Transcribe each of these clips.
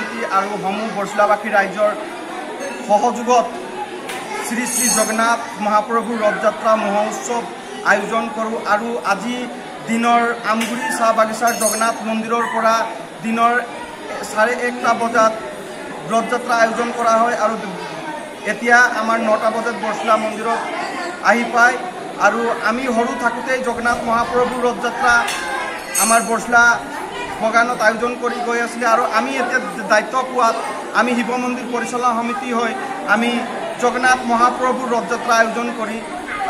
সমিতি আৰু সমূহ বৰছলাবাসী ৰাইজৰ সহযোগত শ্ৰী শ্ৰী জগন্নাথ মহাপ্ৰভুৰ ৰথযাত্ৰা মহোৎসৱ আয়োজন কৰোঁ আৰু আজি দিনৰ আমগুৰি চাহ বাগিচাৰ জগন্নাথ মন্দিৰৰ পৰা দিনৰ 1:30 বজাত ৰথযাত্ৰা আয়োজন কৰা হয় আৰু এতিয়া আমাৰ 9টা বজাত বৰছলা মন্দিৰত আহি পায় আৰু আমি সৰু থাকোঁতেই জগন্নাথ মহাপ্ৰভুৰ ৰথযাত্ৰা আমাৰ বৰছলা বগানত আয়োজন কৰি গৈ আছিলে আৰু আমি এতিয়া দায়িত্ব পোৱাত আমি শিৱ মন্দিৰ পৰিচালনা সমিতি হৈ আমি জগন্নাথ মহাপ্ৰভুৰ ৰথযাত্ৰা আয়োজন কৰি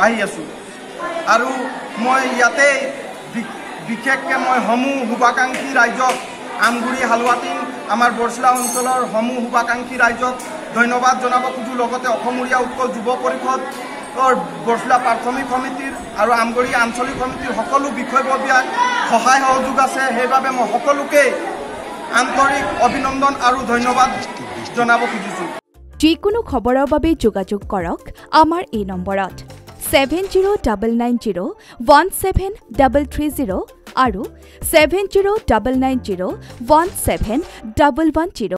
আহি আছোঁ আৰু মই ইয়াতে বিশেষকৈ মই সমূহ শুভাকাংক্ষী ৰাইজক আমগুৰি হালুৱাটিং আমাৰ বৰছলা অঞ্চলৰ সমূহ শুভাকাংক্ষী ৰাইজক ধন্যবাদ জনাব খোজোঁ লগতে অসমীয়া উৎকল যুৱ পৰিষদৰ বৰছলা প্ৰাথমিক সমিতিৰ আৰু আমগুৰি আঞ্চলিক সমিতিৰ সকলো বিষয়ববীয়াক সহায় সহযোগ আছে সেইবাবে মই সকলোকে আন্তৰিক অভিনন্দন আৰু ধন্যবাদ জনাব খুজিছোঁ যিকোনো খবৰৰ বাবে যোগাযোগ কৰক আমাৰ এই নম্বৰত 7099017330 আৰু 7099017110